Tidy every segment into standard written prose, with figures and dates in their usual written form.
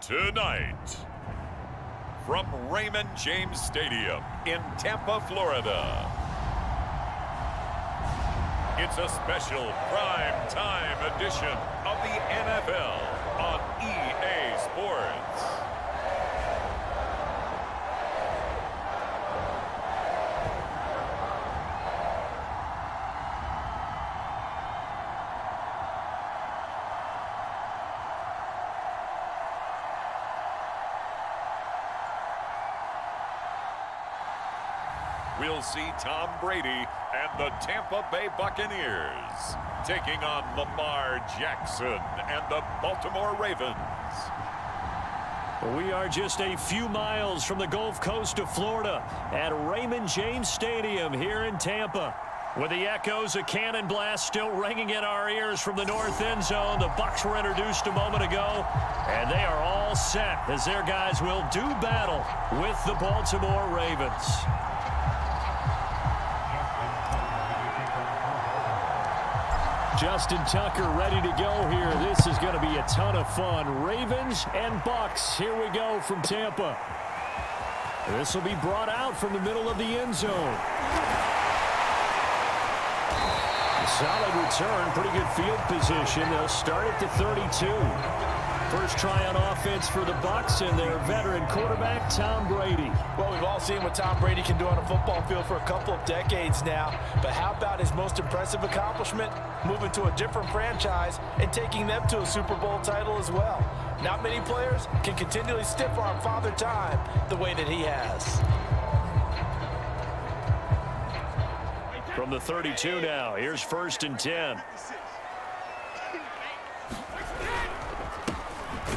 Tonight, from Raymond James Stadium in Tampa, Florida, it's a special prime time edition of the NFL on EA Sports. We'll see Tom Brady and the Tampa Bay Buccaneers taking on Lamar Jackson and the Baltimore Ravens. We are just a few miles from the Gulf Coast of Florida at Raymond James Stadium here in Tampa. With the echoes of cannon blast still ringing in our ears from the north end zone, the Bucs were introduced a moment ago, and they are all set as their guys will do battle with the Baltimore Ravens. Justin Tucker ready to go here. This is going to be a ton of fun. Ravens and Bucs. Here we go from Tampa. This will be brought out from the middle of the end zone. A solid return. Pretty good field position. They'll start at the 32. First try on offense for the Bucs and their veteran quarterback, Tom Brady. Well, we've all seen what Tom Brady can do on a football field for a couple of decades now. But how about his most impressive accomplishment? Moving to a different franchise and taking them to a Super Bowl title as well. Not many players can continually stiff-arm Father Time the way that he has. From the 32 now, here's 1st and 10.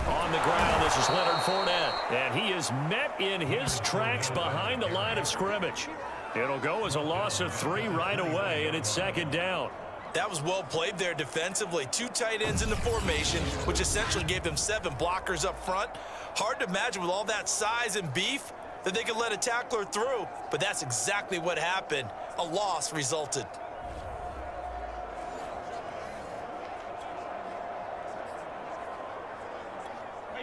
On the ground, this is Leonard Fournette, and he is met in his tracks behind the line of scrimmage. It'll go as a loss of 3 right away, and it's 2nd down. That was well played there defensively. 2 tight ends in the formation, which essentially gave them 7 blockers up front. Hard to imagine with all that size and beef that they could let a tackler through, but that's exactly what happened. A loss resulted.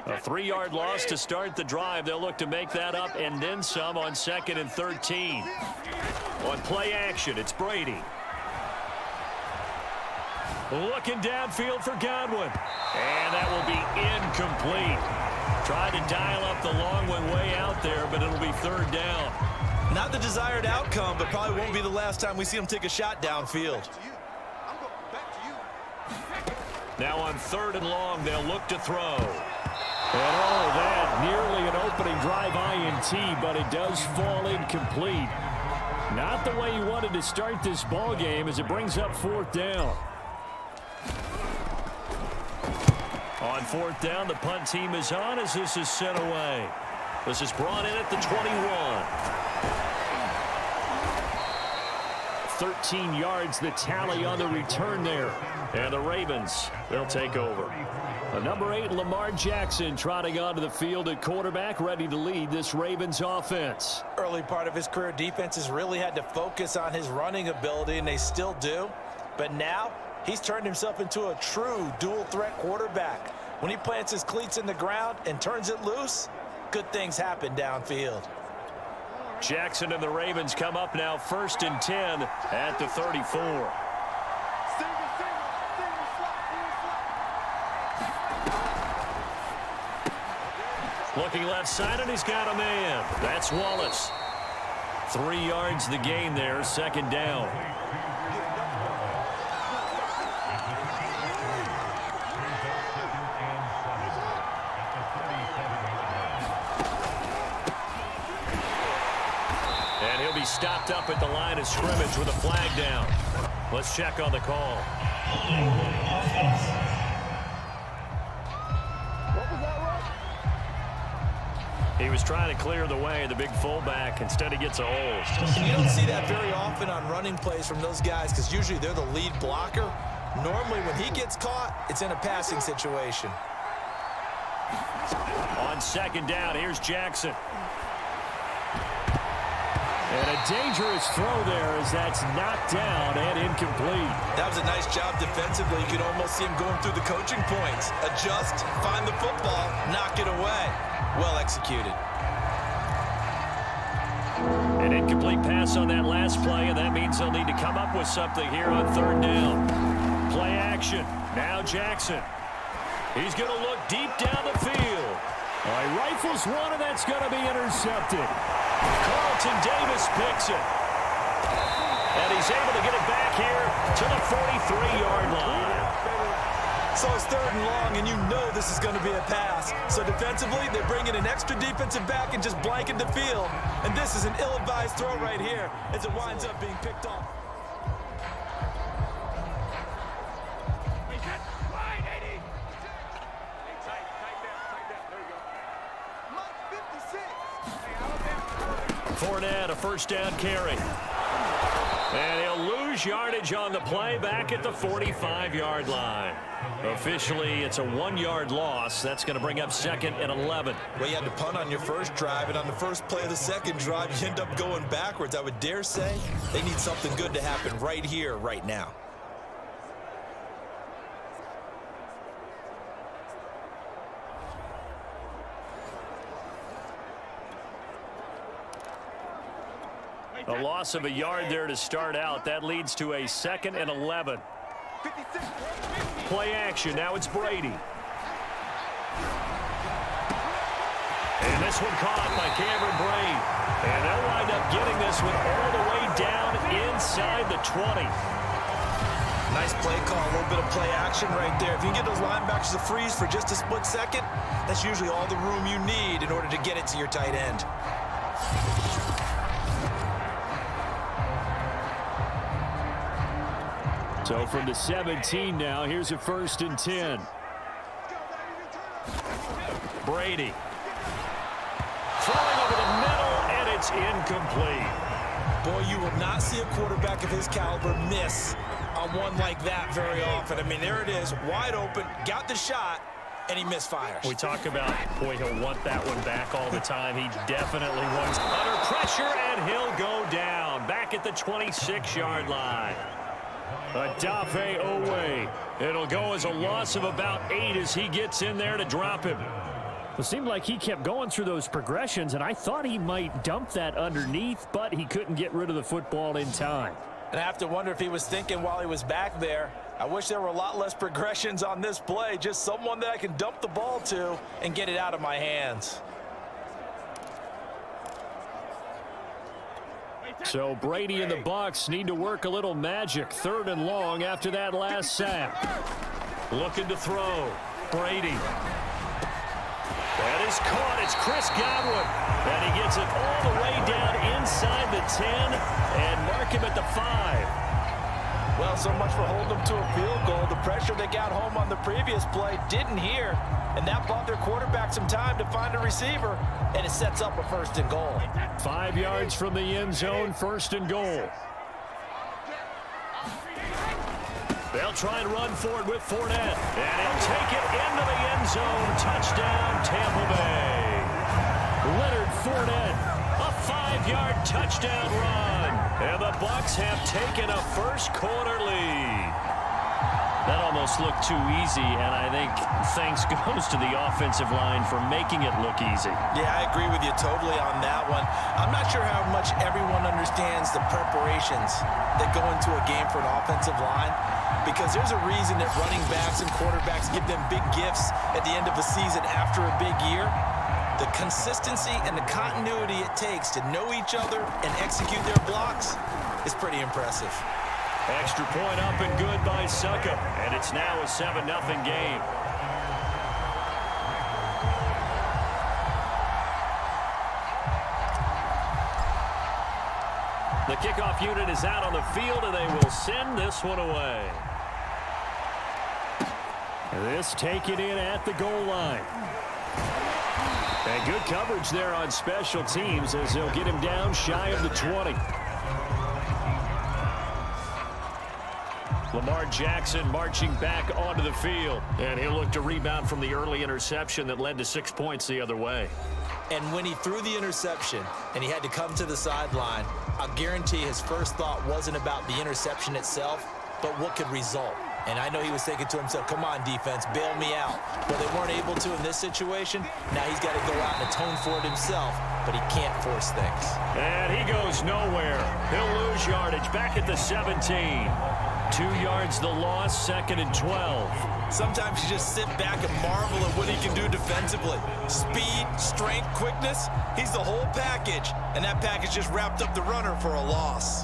A 3-yard loss to start the drive. They'll look to make that up and then some on 2nd and 13. On play action, it's Brady. Looking downfield for Godwin. And that will be incomplete. Tried to dial up the long one way out there, but it'll be 3rd down. Not the desired outcome, but probably won't be the last time we see him take a shot downfield. Now on 3rd and long, they'll look to throw. And all of that, nearly an opening drive INT, but it does fall incomplete. Not the way he wanted to start this ball game as it brings up 4th down. On 4th down, the punt team is on as this is sent away. This is brought in at the 21. 13 yards the tally on the return there. And the Ravens, they'll take over. Number 8, Lamar Jackson, trotting onto the field at quarterback, ready to lead this Ravens offense. Early part of his career, defenses really had to focus on his running ability, and they still do. But now, he's turned himself into a true dual-threat quarterback. When he plants his cleats in the ground and turns it loose, good things happen downfield. Jackson and the Ravens come up now 1st and 10 at the 34. Looking left side, and he's got a man. That's Wallace. 3 yards the gain there, 2nd down. And he'll be stopped up at the line of scrimmage with a flag down. Let's check on the call. He was trying to clear the way, the big fullback. Instead, he gets a hold. You don't see that very often on running plays from those guys because usually they're the lead blocker. Normally, when he gets caught, it's in a passing situation. On 2nd down, here's Jackson. And a dangerous throw there as that's knocked down and incomplete. That was a nice job defensively. You could almost see him going through the coaching points. Adjust, find the football, knock it away. Well executed. An incomplete pass on that last play, and that means they'll need to come up with something here on third down. Play action. Now Jackson. He's going to look deep down the field. He rifles one, and that's going to be intercepted. Carlton Davis picks it. And he's able to get it back here to the 43-yard line. So it's third and long, and you know this is going to be a pass. So defensively, they're bringing an extra defensive back and just blanking the field. And this is an ill-advised throw right here as it winds up being picked off. Fournette, a first down carry. And he'll lose yardage on the play back at the 45-yard line. Officially, it's a 1-yard loss. That's going to bring up 2nd and 11. Well, you had to punt on your first drive, and on the first play of the second drive, you end up going backwards. I would dare say they need something good to happen right here, right now. A loss of a yard there to start out. That leads to a 2nd and 11. Play action. Now it's Brady. And this one caught by Cameron Brate. And they'll wind up getting this one all the way down inside the 20. Nice play call, a little bit of play action right there. If you can get those linebackers to freeze for just a split second, that's usually all the room you need in order to get it to your tight end. So from the 17 now, here's a 1st and 10. Brady. Throwing over the middle, and it's incomplete. Boy, you will not see a quarterback of his caliber miss on one like that very often. I mean, there it is, wide open, got the shot, and he misfires. We talk about, boy, he'll want that one back all the time. He definitely wants under pressure, and he'll go down back at the 26-yard line. Adafe Owe. It'll go as a loss of about 8 as he gets in there to drop him. It seemed like he kept going through those progressions, and I thought he might dump that underneath, but he couldn't get rid of the football in time. And I have to wonder if he was thinking while he was back there, I wish there were a lot less progressions on this play, just someone that I can dump the ball to and get it out of my hands. So Brady and the Bucs need to work a little magic. 3rd and long after that last sack. Looking to throw. Brady. That is caught. It's Chris Godwin. And he gets it all the way down inside the 10 and mark him at the 5. Well, so much for holding them to a field goal. The pressure they got home on the previous play didn't hear, and that bought their quarterback some time to find a receiver, and it sets up a 1st and goal. 5 yards from the end zone, 1st and goal. They'll try and run forward with Fournette, and he'll take it into the end zone. Touchdown, Tampa Bay. Leonard Fournette, a 5-yard touchdown run. And the Bucs have taken a first-quarter lead. That almost looked too easy, and I think thanks goes to the offensive line for making it look easy. Yeah, I agree with you totally on that one. I'm not sure how much everyone understands the preparations that go into a game for an offensive line, because there's a reason that running backs and quarterbacks give them big gifts at the end of the season after a big year. The consistency and the continuity it takes to know each other and execute their blocks is pretty impressive. Extra point up and good by Suckup, and it's now a 7-0 game. The kickoff unit is out on the field, and they will send this one away. This taken in at the goal line. And good coverage there on special teams as they'll get him down shy of the 20. Lamar Jackson marching back onto the field. And he'll look to rebound from the early interception that led to 6 points the other way. And when he threw the interception and he had to come to the sideline, I guarantee his first thought wasn't about the interception itself, but what could result. And I know he was thinking to himself, come on, defense, bail me out. But they weren't able to in this situation. Now he's got to go out and atone for it himself, but he can't force things. And he goes nowhere. He'll lose yardage back at the 17. 2 yards the loss, 2nd and 12. Sometimes you just sit back and marvel at what he can do defensively. Speed, strength, quickness, he's the whole package. And that package just wrapped up the runner for a loss.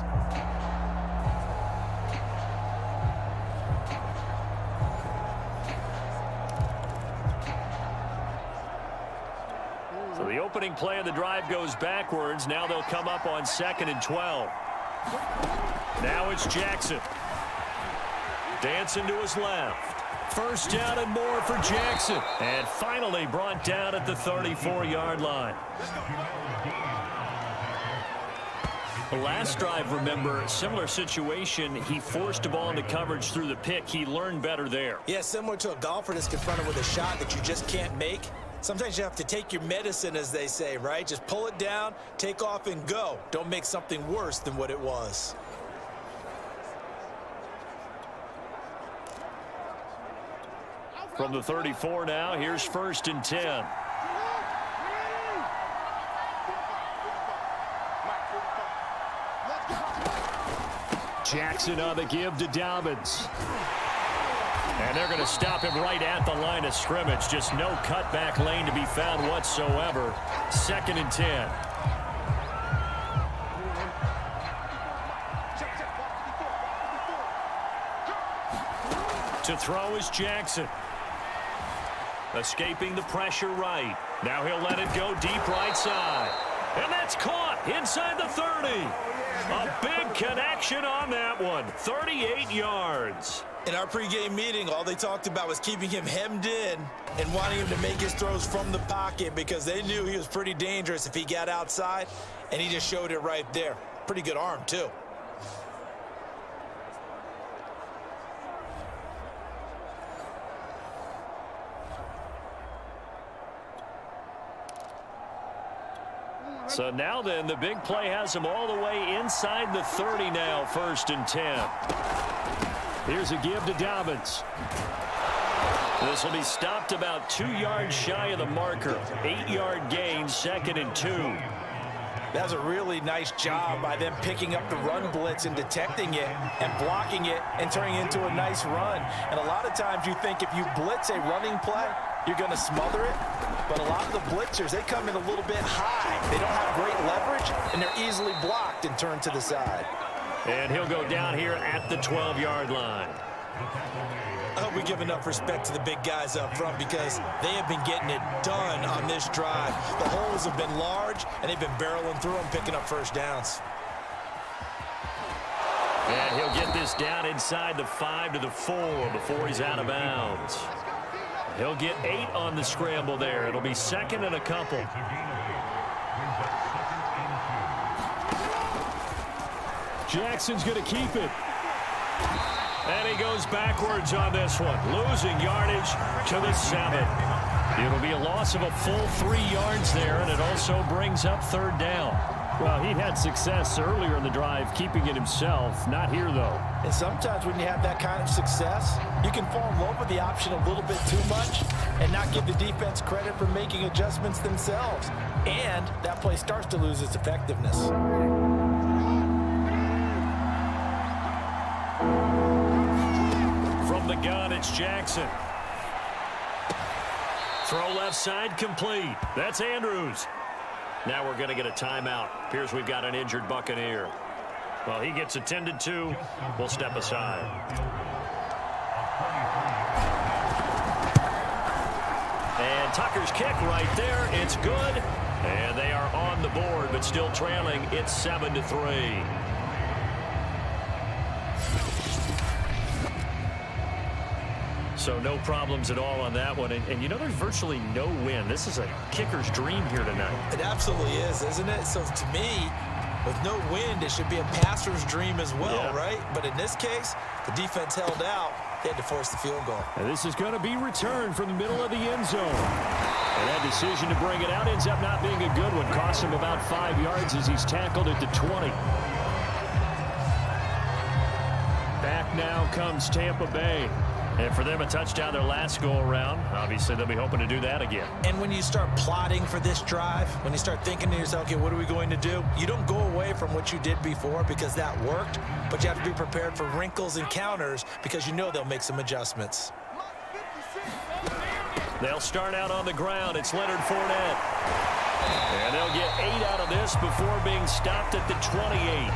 So the opening play of the drive goes backwards. Now they'll come up on 2nd and 12. Now it's Jackson. Dancing to his left. First down and more for Jackson. And finally brought down at the 34-yard line. The last drive, remember, similar situation. He forced a ball into coverage through the pick. He learned better there. Yeah, similar to a golfer that's confronted with a shot that you just can't make. Sometimes you have to take your medicine, as they say, right? Just pull it down, take off, and go. Don't make something worse than what it was. From the 34 now, here's 1st and 10. Jackson on the give to Dobbins. And they're going to stop him right at the line of scrimmage. Just no cutback lane to be found whatsoever. 2nd and 10. To throw is Jackson. Escaping the pressure right. Now he'll let it go deep right side. And that's caught inside the 30. A big connection on that one. 38 yards. In our pregame meeting, all they talked about was keeping him hemmed in and wanting him to make his throws from the pocket because they knew he was pretty dangerous if he got outside, and he just showed it right there. Pretty good arm, too. So now then, the big play has him all the way inside the 30 now, 1st and 10. Here's a give to Dobbins. This will be stopped about 2 yards shy of the marker. 8-yard gain, 2nd and 2. That's a really nice job by them picking up the run blitz and detecting it and blocking it and turning it into a nice run. And a lot of times you think if you blitz a running play, you're going to smother it. But a lot of the blitzers, they come in a little bit high. They don't have great leverage, and they're easily blocked and turned to the side. And he'll go down here at the 12-yard line. I hope we give enough respect to the big guys up front because they have been getting it done on this drive. The holes have been large, and they've been barreling through them, picking up first downs. And he'll get this down inside the 5 to the 4 before he's out of bounds. He'll get 8 on the scramble there. It'll be 2nd and a couple. Jackson's going to keep it. And he goes backwards on this one, losing yardage to the 7. It'll be a loss of a full 3 yards there, and it also brings up 3rd down. Well, he had success earlier in the drive keeping it himself. Not here, though. And sometimes when you have that kind of success, you can fall in love with the option a little bit too much and not give the defense credit for making adjustments themselves. And that play starts to lose its effectiveness. From the gun, it's Jackson. Throw left side complete. That's Andrews. Now we're going to get a timeout. Appears we've got an injured Buccaneer. Well, he gets attended to. We'll step aside. And Tucker's kick right there. It's good. And they are on the board, but still trailing. It's 7-3. So no problems at all on that one. And you know, there's virtually no wind. This is a kicker's dream here tonight. It absolutely is, isn't it? So to me, with no wind, it should be a passer's dream as well, yeah. Right? But in this case, the defense held out. They had to force the field goal. And this is going to be returned from the middle of the end zone. And that decision to bring it out ends up not being a good one. Costs him about 5 yards as he's tackled at the 20. Back now comes Tampa Bay. And for them, a touchdown their last go-around. Obviously, they'll be hoping to do that again. And when you start plotting for this drive, when you start thinking to yourself, okay, what are we going to do? You don't go away from what you did before because that worked, but you have to be prepared for wrinkles and counters because you know they'll make some adjustments. They'll start out on the ground. It's Leonard Fournette. And they'll get 8 out of this before being stopped at the 28.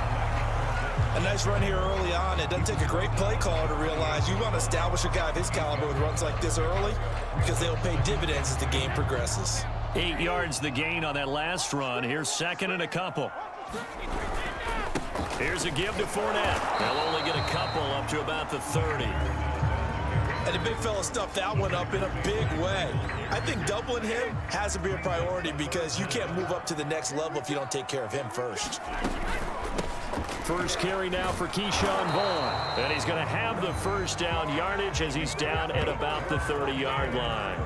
A nice run here early on. It doesn't take a great play caller to realize you want to establish a guy of his caliber with runs like this early because they'll pay dividends as the game progresses. 8 yards the gain on that last run. Here's second and a couple. Here's a give to Fournette. They'll only get a couple up to about the 30. And the big fella stuffed that one up in a big way. I think doubling him has to be a priority because you can't move up to the next level if you don't take care of him first. First carry now for Keyshawn Vaughn. And he's going to have the first down yardage as he's down at about the 30-yard line.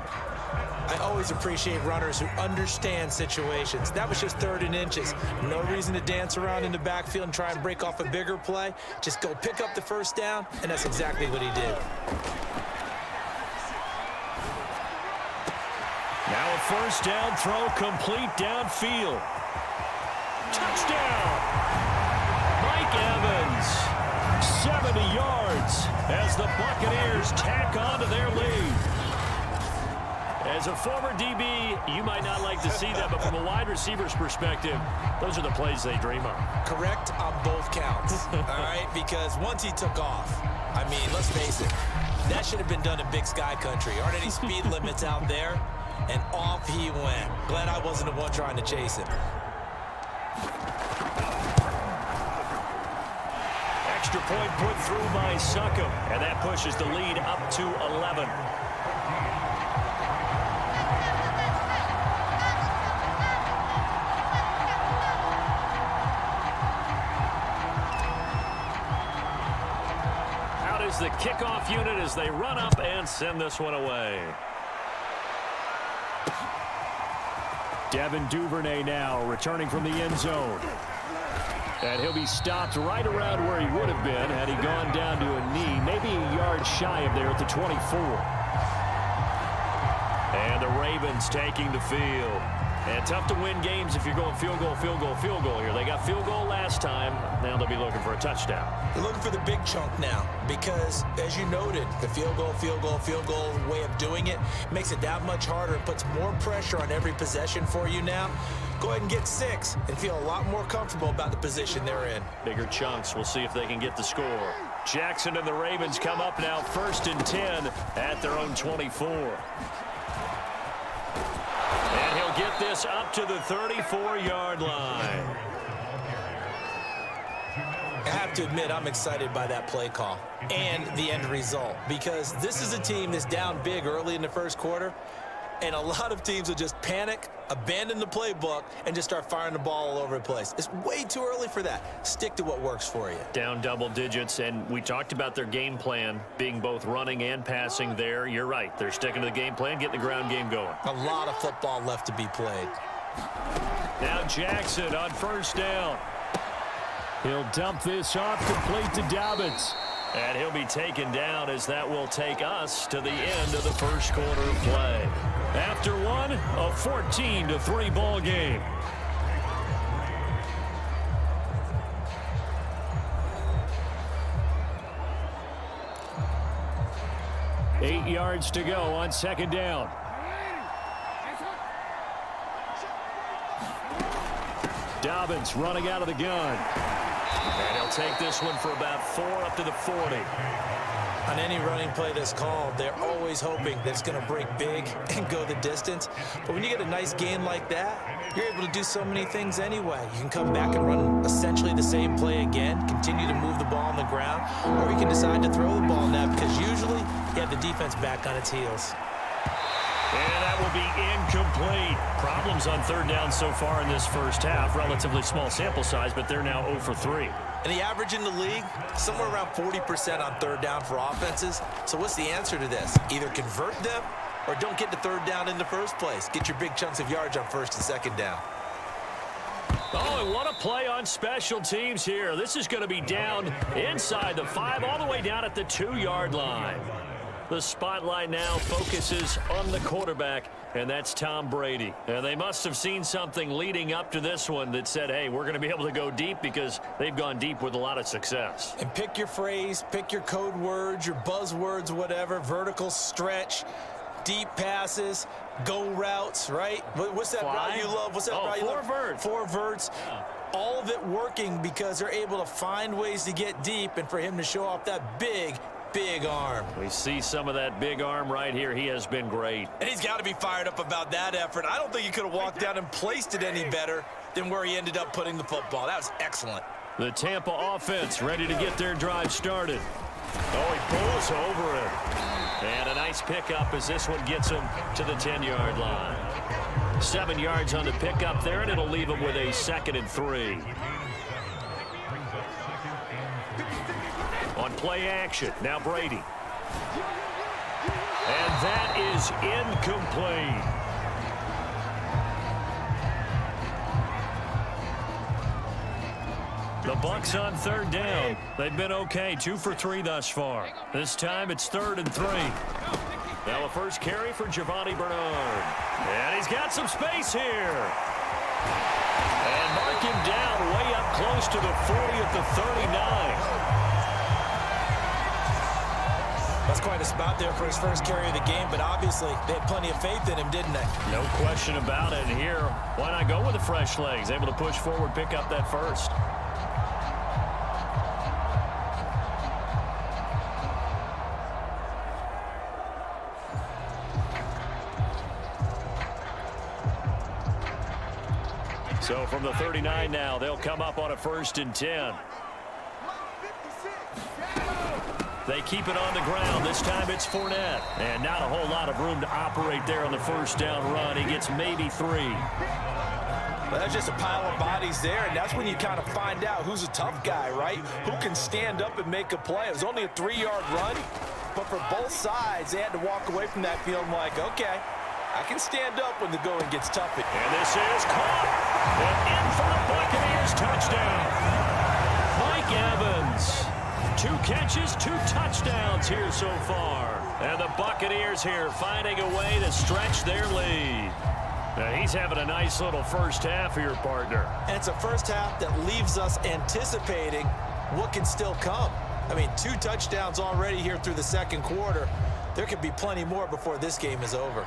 I always appreciate runners who understand situations. That was just 3rd and inches. No reason to dance around in the backfield and try and break off a bigger play. Just go pick up the first down, and that's exactly what he did. Now a first down throw complete downfield. Touchdown! Mike Evans, 70 yards as the Buccaneers tack on to their lead. As a former DB, you might not like to see that, but from a wide receiver's perspective, those are the plays they dream of. Correct on both counts, all right? Because once he took off, I mean, let's face it, that should have been done in Big Sky Country. Aren't any speed limits out there? And off he went. Glad I wasn't the one trying to chase him. Extra point put through by Succop, and that pushes the lead up to 11. Out is the kickoff unit as they run up and send this one away. Devin Duvernay now returning from the end zone. And he'll be stopped right around where he would have been had he gone down to a knee, maybe a yard shy of there at the 24. And the Ravens taking the field. And tough to win games if you're going field goal, field goal, field goal here. They got field goal last time. Now they'll be looking for a touchdown. They're looking for the big chunk now because, as you noted, the field goal, field goal, field goal way of doing it makes it that much harder. It puts more pressure on every possession for you now. Go ahead and get 6 and feel a lot more comfortable about the position they're in. Bigger chunks. We'll see if they can get the score. Jackson and the Ravens come up now 1st and 10 at their own 24. And he'll get this up to the 34-yard line. I have to admit, I'm excited by that play call and the end result because this is a team that's down big early in the first quarter, and a lot of teams will just panic, abandon the playbook, and just start firing the ball all over the place. It's way too early for that. Stick to what works for you. Down double digits, and we talked about their game plan being both running and passing there. You're right. They're sticking to the game plan, getting the ground game going. A lot of football left to be played. Now Jackson on first down. He'll dump this off complete to Dobbins. And he'll be taken down as that will take us to the end of the first quarter of play. After one, a 14-3 ball game. Eight yards to go on second down. Dobbins running out of the gun. And he'll take this one for about 4 up to the 40. On any running play that's called, they're always hoping that it's going to break big and go the distance. But when you get a nice gain like that, you're able to do so many things anyway. You can come back and run essentially the same play again, continue to move the ball on the ground, or you can decide to throw the ball now because usually you have the defense back on its heels. And that will be incomplete. Problems on third down so far in this first half. Relatively small sample size, but they're now 0 for 3. And the average in the league, somewhere around 40% on third down for offenses. So what's the answer to this? Either convert them or don't get the third down in the first place. Get your big chunks of yards on first and second down. Oh, and what a play on special teams here. This is going to be down inside the 5, all the way down at the 2-yard line. The spotlight now focuses on the quarterback, and that's Tom Brady. And they must have seen something leading up to this one that said, hey, we're going to be able to go deep, because they've gone deep with a lot of success. And pick your phrase, pick your code words, your buzzwords, whatever, vertical stretch, deep passes, go routes, right? What's that route you love? What's that route you love? Four verts. Yeah. All of it working because they're able to find ways to get deep, and for him to show off that big arm. We see some of that big arm right here. He has been great. And he's got to be fired up about that effort. I don't think he could have walked down and placed it any better than where he ended up putting the football. That was excellent. The Tampa offense ready to get their drive started. Oh, he pulls over it. And a nice pickup as this one gets him to the 10-yard line. 7 yards on the pickup there, and it'll leave him with a 2nd and 3. On play action, now Brady. And that is incomplete. The Bucs on 3rd down. They've been okay, 2 for 3 thus far. This time it's 3rd and 3. Now a first carry for Giovanni Bernard. And he's got some space here. And mark him down way up close to the 40 at the 39. That's quite a spot there for his first carry of the game, but obviously they had plenty of faith in him, didn't they? No question about it. And here, why not go with the fresh legs? Able to push forward, pick up that first. So from the 39 now, they'll come up on a 1st and 10. They keep it on the ground. This time it's Fournette. And not a whole lot of room to operate there on the first down run. He gets maybe 3. Well, that's just a pile of bodies there, and that's when you kind of find out who's a tough guy, right? Who can stand up and make a play. It was only a 3-yard run, but for both sides, they had to walk away from that field like, okay, I can stand up when the going gets tough. And this is caught. And in for the Buccaneers touchdown. Mike Evans. 2 catches, 2 touchdowns here so far. And the Buccaneers here finding a way to stretch their lead. Now he's having a nice little first half here, partner. And it's a first half that leaves us anticipating what can still come. I mean, 2 touchdowns already here through the 2nd quarter. There could be plenty more before this game is over.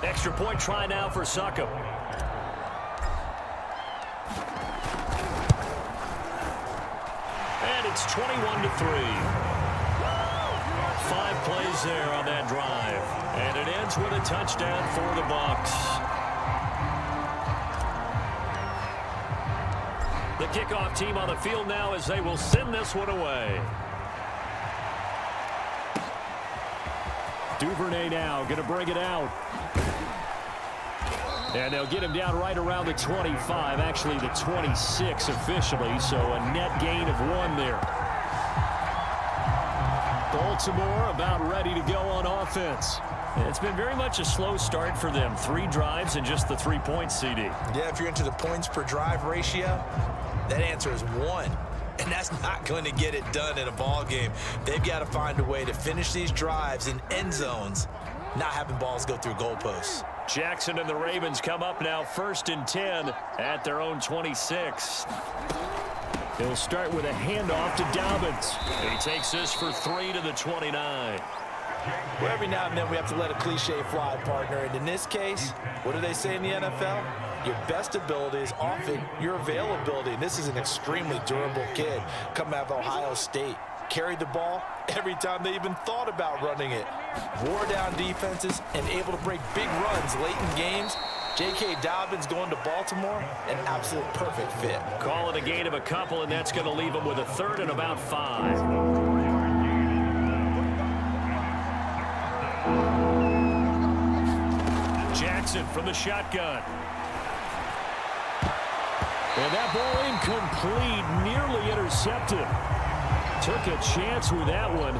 Extra point try now for Succop. And it's 21-3. 5 plays there on that drive. And it ends with a touchdown for the Bucs. The kickoff team on the field now as they will send this one away. Duvernay now going to bring it out. And they'll get him down right around the 25, actually the 26 officially, so a net gain of 1 there. Baltimore about ready to go on offense. It's been very much a slow start for them. 3 drives and just the 3 points, CD. Yeah, if you're into the points per drive ratio, that answer is 1. And that's not going to get it done in a ball game. They've got to find a way to finish these drives in end zones, not having balls go through goalposts. Jackson and the Ravens come up now 1st and 10 at their own 26. He'll start with a handoff to Dobbins. He takes this for 3 to the 29. Well, every now and then we have to let a cliche fly, partner. And in this case, what do they say in the NFL? Your best ability is often your availability. And this is an extremely durable kid coming out of Ohio State. Carried the ball every time they even thought about running it. Wore down defenses and able to break big runs late in games. J.K. Dobbins going to Baltimore, an absolute perfect fit. Call it a gain of a couple, and that's going to leave him with a 3rd and about 5. Jackson from the shotgun. And that ball incomplete, nearly intercepted. Took a chance with that one.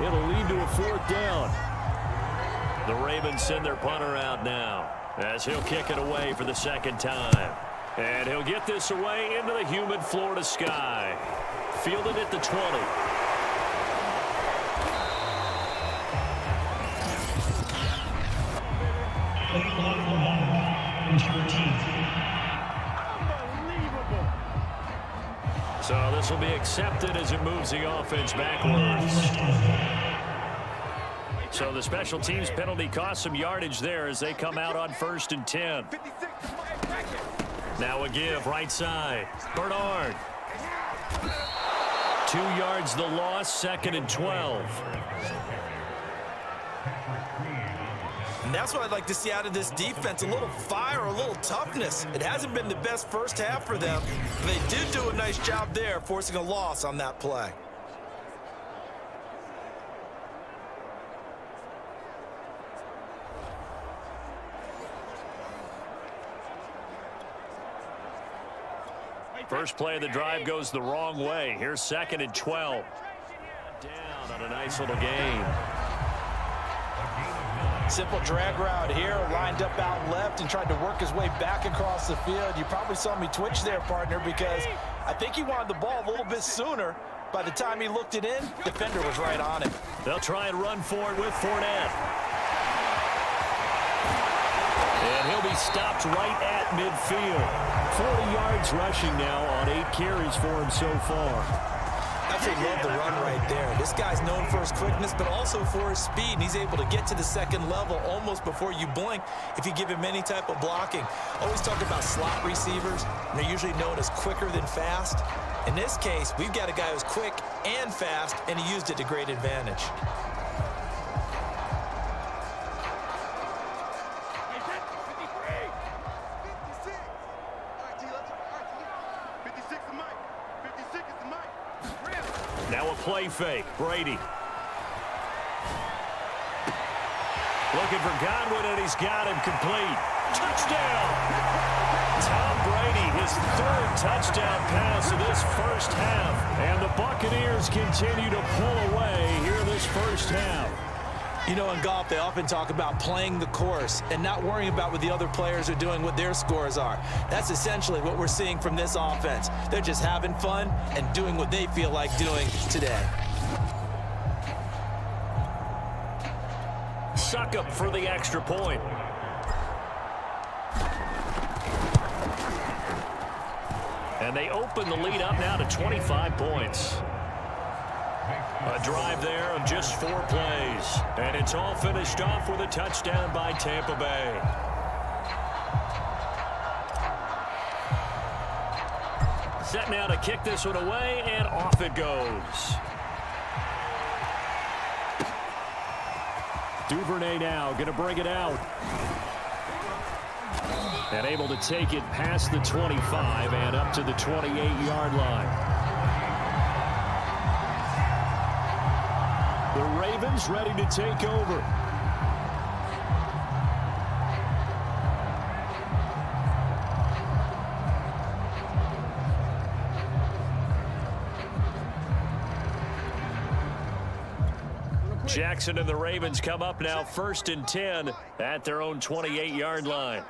It'll lead to a 4th down. The Ravens send their punter out now as he'll kick it away for the 2nd time. And he'll get this away into the humid Florida sky. Fielded at the 20. So this will be accepted as it moves the offense backwards. So the special teams penalty cost some yardage there as they come out on 1st and 10. Now a give right side. Bernard. 2 yards the loss, 2nd and 12. And that's what I'd like to see out of this defense, a little fire, a little toughness. It hasn't been the best first half for them. They did do a nice job there, forcing a loss on that play. First play of the drive goes the wrong way. Here's 2nd and 12. Down on a nice little gain. Simple drag route here, lined up out left and tried to work his way back across the field. You probably saw me twitch there, partner, because I think he wanted the ball a little bit sooner. By the time he looked it in, defender was right on him. They'll try and run for it with Fournette. And he'll be stopped right at midfield. 40 yards rushing now on 8 carries for him so far. Absolutely love the run right there. This guy's known for his quickness, but also for his speed. And he's able to get to the 2nd level almost before you blink if you give him any type of blocking. Always talk about slot receivers, and they're usually known as quicker than fast. In this case, we've got a guy who's quick and fast, and he used it to great advantage. Now a play fake. Brady. Looking for Godwin, and he's got him complete. Touchdown! Tom Brady, his 3rd touchdown pass of this first half. And the Buccaneers continue to pull away here this first half. You know, in golf, they often talk about playing the course and not worrying about what the other players are doing, what their scores are. That's essentially what we're seeing from this offense. They're just having fun and doing what they feel like doing today. Suck up for the extra point. And they open the lead up now to 25 points. A drive there of just 4 plays. And it's all finished off with a touchdown by Tampa Bay. Set now to kick this one away, and off it goes. Duvernay now going to bring it out. And able to take it past the 25 and up to the 28-yard line. The Ravens ready to take over. Jackson and the Ravens come up now 1st and 10 at their own 28-yard line.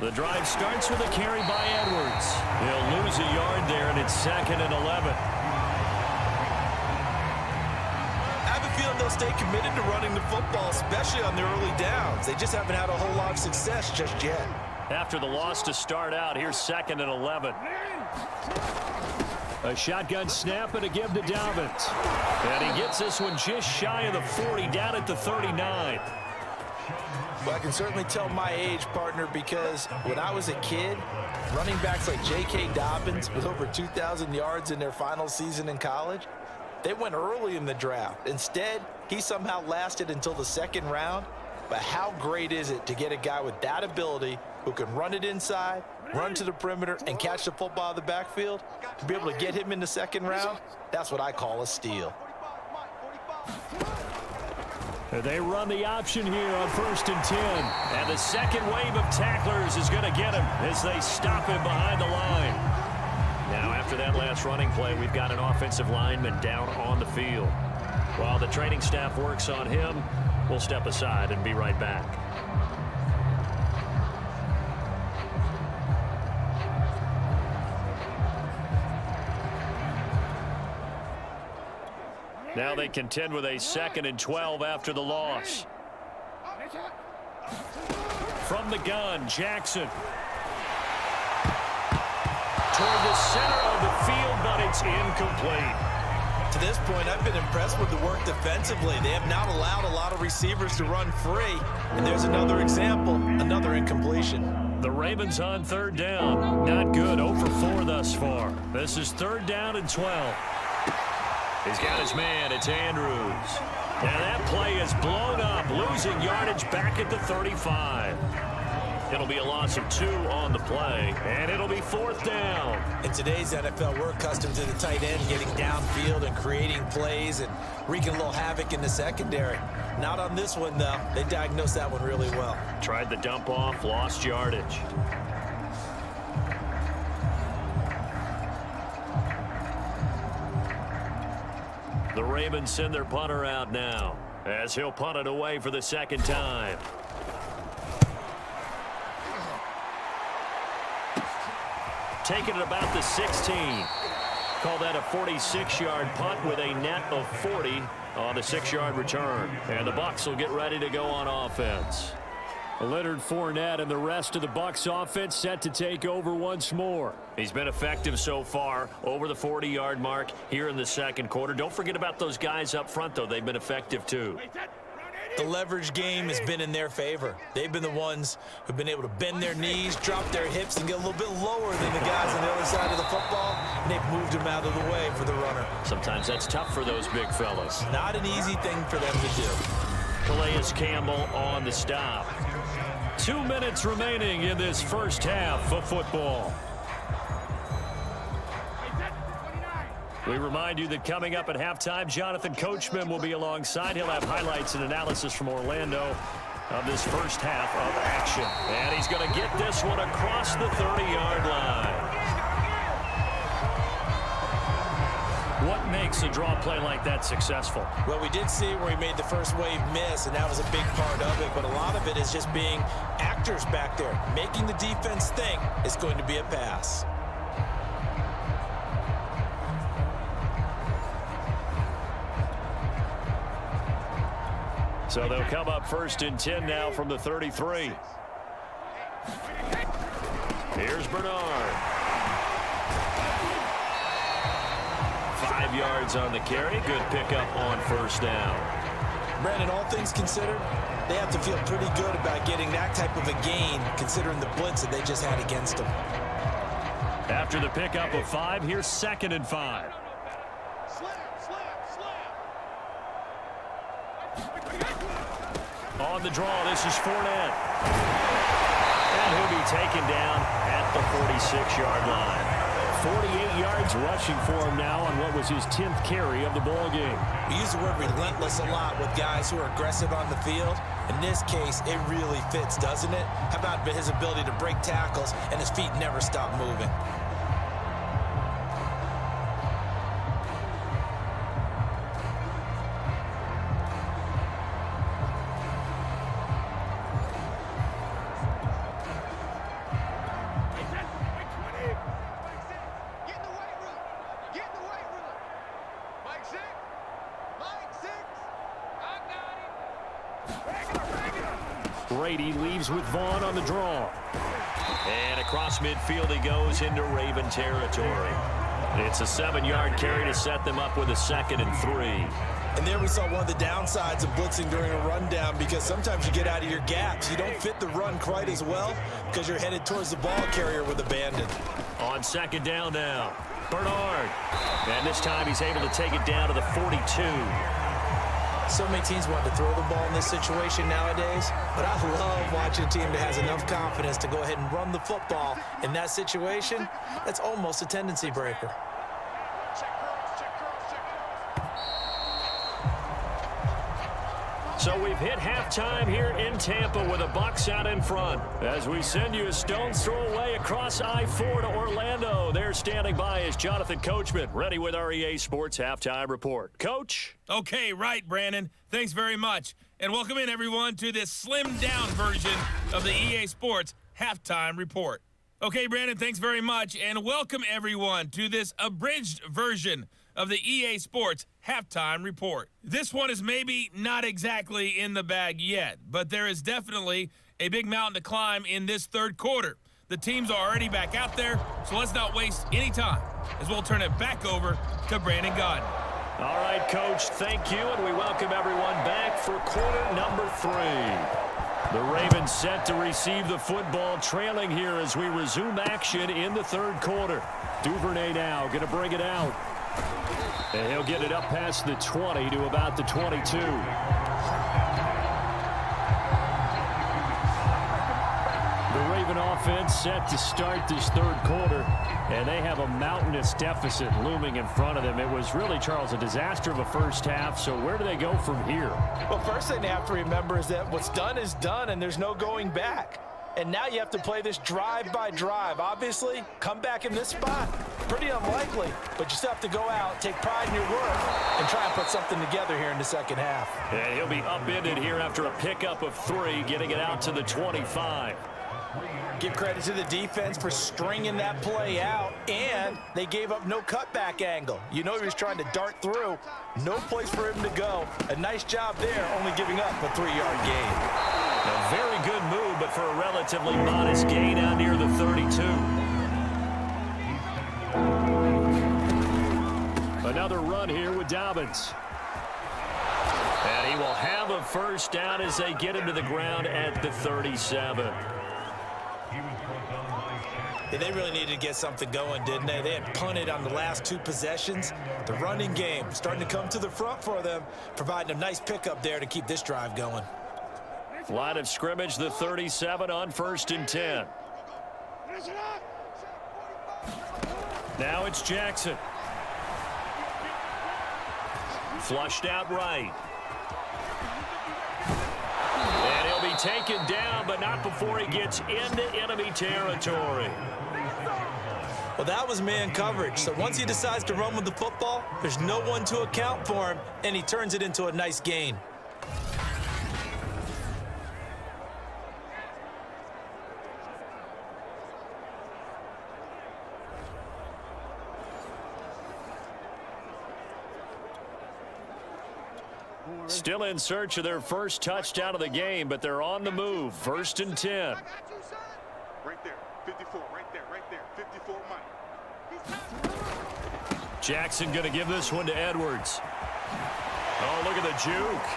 The drive starts with a carry by Edwards. He'll lose a yard there, and it's 2nd and 11. I have a feeling they'll stay committed to running the football, especially on their early downs. They just haven't had a whole lot of success just yet. After the loss to start out, here's 2nd and 11. A shotgun snap and a give to Dobbins. And he gets this one just shy of the 40, down at the 39. Well, I can certainly tell my age, partner, because when I was a kid, running backs like J.K. Dobbins with over 2,000 yards in their final season in college, they went early in the draft. Instead, he somehow lasted until the 2nd round. But how great is it to get a guy with that ability who can run it inside, run to the perimeter, and catch the football out of the backfield? To be able to get him in the 2nd round, that's what I call a steal. They run the option here on 1st and 10. And the second wave of tacklers is going to get him as they stop him behind the line. Now, after that last running play, we've got an offensive lineman down on the field. While the training staff works on him, we'll step aside and be right back. Now they contend with a 2nd and 12 after the loss. From the gun, Jackson. Toward the center of the field, but it's incomplete. To this point, I've been impressed with the work defensively. They have not allowed a lot of receivers to run free. And there's another example, another incompletion. The Ravens on 3rd down. Not good, 0 for 4 thus far. This is 3rd down and 12. He's got his man. It's Andrews. And that play is blown up, losing yardage back at the 35. It'll be a loss of 2 on the play, and it'll be 4th down. In today's NFL, we're accustomed to the tight end getting downfield and creating plays and wreaking a little havoc in the secondary. Not on this one, though. They diagnosed that one really well. Tried the dump off, lost yardage. The Ravens send their punter out now as he'll punt it away for the 2nd time. Taking it about the 16. Call that a 46-yard punt with a net of 40 on the 6-yard return. And the Bucs will get ready to go on offense. Leonard Fournette and the rest of the Bucs offense set to take over once more. He's been effective so far, over the 40-yard mark here in the 2nd quarter. Don't forget about those guys up front, though. They've been effective, too. The leverage game has been in their favor. They've been the ones who've been able to bend their knees, drop their hips, and get a little bit lower than the guys on the other side of the football, and they've moved them out of the way for the runner. Sometimes that's tough for those big fellas. Not an easy thing for them to do. Calais Campbell on the stop. 2 minutes remaining in this first half of football. We remind you that coming up at halftime, Jonathan Coachman will be alongside. He'll have highlights and analysis from Orlando of this first half of action. And he's going to get this one across the 30-yard line. What makes a draw play like that successful? Well, we did see where he made the first wave miss, and that was a big part of it. But a lot of it is just being actors back there, making the defense think it's going to be a pass. So they'll come up 1st and 10 now from the 33. Here's Bernard. 5 yards on the carry. Good pickup on 1st down. Brandon, all things considered, they have to feel pretty good about getting that type of a gain, considering the blitz that they just had against them. After the pickup of 5, here's 2nd and 5. On the draw, this is Fournette. And he'll be taken down at the 46-yard line. 48 yards rushing for him now on what was his 10th carry of the ball game. We use the word relentless a lot with guys who are aggressive on the field. In this case, it really fits, doesn't it? How about his ability to break tackles and his feet never stop moving? Brady leaves with Vaughn on the draw. And across midfield he goes into Raven territory. It's a 7-yard carry to set them up with a 2nd and 3. And there we saw one of the downsides of blitzing during a rundown, because sometimes you get out of your gaps. You don't fit the run quite as well because you're headed towards the ball carrier with abandon. On 2nd down now, Bernard. And this time he's able to take it down to the 42. So many teams want to throw the ball in this situation nowadays, but I love watching a team that has enough confidence to go ahead and run the football. In that situation, that's almost a tendency breaker. So we've hit halftime here in Tampa with the Bucs out in front. As we send you a stone's throw away across I-4 to Orlando. There standing by is Jonathan Coachman, ready with our EA Sports Halftime Report. Coach? Okay, right, Brandon. Thanks very much. And welcome in, everyone, to this slimmed-down version of the EA Sports Halftime Report. Okay, Brandon, thanks very much. And welcome, everyone, to this abridged version of the EA Sports Halftime Report. This one is maybe not exactly in the bag yet, but there is definitely a big mountain to climb in this third quarter. The teams are already back out there, so let's not waste any time as we'll turn it back over to Brandon Gaudin. All right, Coach, thank you, and we welcome everyone back for quarter number 3. The Ravens set to receive the football, trailing here as we resume action in the third quarter. Duvernay now going to bring it out. And he'll get it up past the 20 to about the 22. The Raven offense set to start this third quarter, and they have a mountainous deficit looming in front of them. It was really, Charles, a disaster of a first half, so where do they go from here? Well, first thing they have to remember is that what's done is done, and there's no going back. And now you have to play this drive by drive. Obviously, come back in this spot. Pretty unlikely, but you still have to go out, take pride in your work, and try and put something together here in the second half. And he'll be upended here after a pickup of 3, getting it out to the 25. Give credit to the defense for stringing that play out, and they gave up no cutback angle. You know he was trying to dart through. No place for him to go. A nice job there, only giving up a 3-yard gain. A very good move, but for a relatively modest gain out near the 32. Another run here with Dobbins. And he will have a first down as they get him to the ground at the 37. Yeah, they really needed to get something going, didn't they? They had punted on the last 2 possessions. The running game starting to come to the front for them, providing a nice pickup there to keep this drive going. Line of scrimmage, the 37 on 1st and 10. Now it's Jackson. Flushed out right. And he'll be taken down, but not before he gets into enemy territory. Well, that was man coverage. So once he decides to run with the football, there's no one to account for him, and he turns it into a nice gain. Still in search of their first touchdown of the game, but they're on the move. 1st and 10. Right there, 54, right there, 54, Mike. Jackson going to give this one to Edwards. Oh, look at the juke.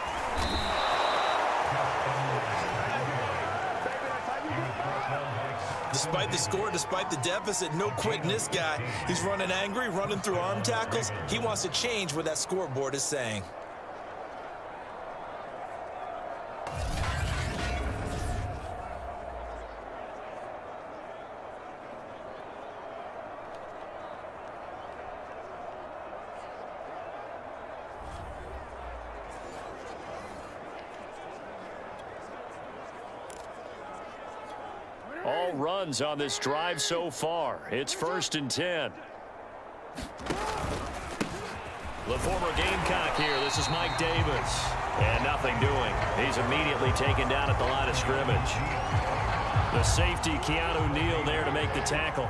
Despite the score, despite the deficit, no quitting this guy. He's running angry, running through arm tackles. He wants to change what that scoreboard is saying. All runs on this drive so far. It's 1st and 10. The former Gamecock here. This is Mike Davis. And nothing doing. He's immediately taken down at the line of scrimmage. The safety, Keanu Neal, there to make the tackle.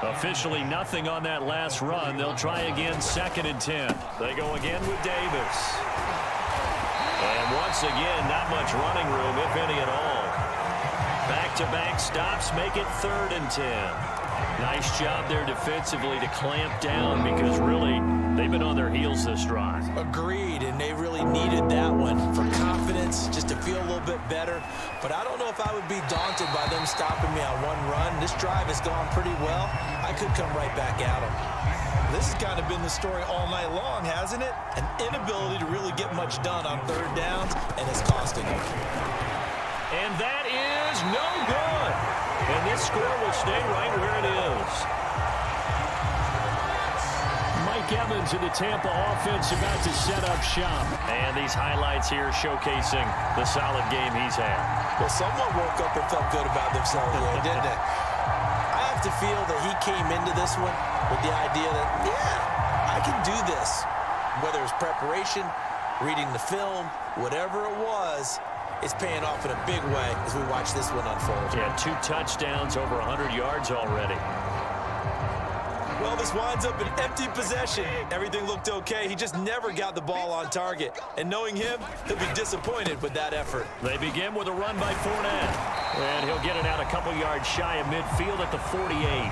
Officially nothing on that last run. They'll try again 2nd and 10. They go again with Davis. And once again, not much running room, if any at all. Back-to-back stops make it 3rd and 10. Nice job there defensively to clamp down because really they've been on their heels this drive. Agreed, and they really needed that one for confidence, just to feel a little bit better. But I don't know if I would be daunted by them stopping me on one run. This drive has gone pretty well. I could come right back at them. This has kind of been the story all night long, hasn't it? An inability to really get much done on 3rd downs, and it's costing them. And that is no good. And this score will stay right where it is. Mike Evans and the Tampa offense about to set up shop. And these highlights here showcasing the solid game he's had. Well, someone woke up and felt good about themselves there, didn't they? I have to feel that he came into this one with the idea that, yeah, I can do this. Whether it's preparation, reading the film, whatever it was, it's paying off in a big way as we watch this one unfold. Yeah, 2 touchdowns, over 100 yards already. Well, this winds up an empty possession. Everything looked okay. He just never got the ball on target. And knowing him, he'll be disappointed with that effort. They begin with a run by Fournette. And he'll get it out a couple yards shy of midfield at the 48.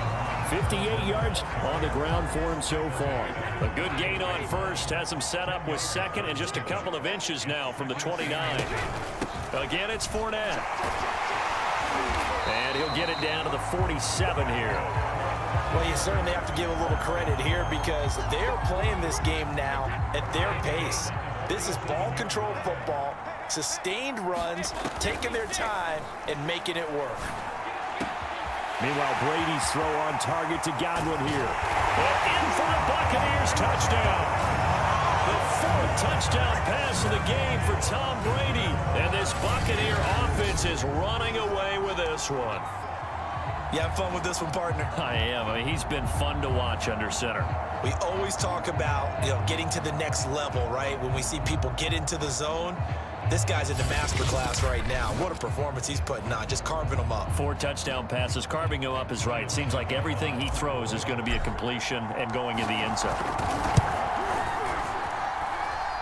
58 yards on the ground for him so far. A good gain on first. Has him set up with second and just a couple of inches now from the 29. Again, it's Fournette. And he'll get it down to the 47 here. Well, you certainly have to give a little credit here because they're playing this game now at their pace. This is ball control football, sustained runs, taking their time and making it work. Meanwhile, Brady's throw on target to Godwin here. And in for the Buccaneers touchdown. The 4th touchdown pass of the game for Tom Brady. And this Buccaneer offense is running away with this one. You have fun with this one, partner? I am. I mean, he's been fun to watch under center. We always talk about, getting to the next level, right? When we see people get into the zone, this guy's in the master class right now. What a performance he's putting on, just carving them up. 4 touchdown passes. Carving him up is right. Seems like everything he throws is going to be a completion and going in the end zone.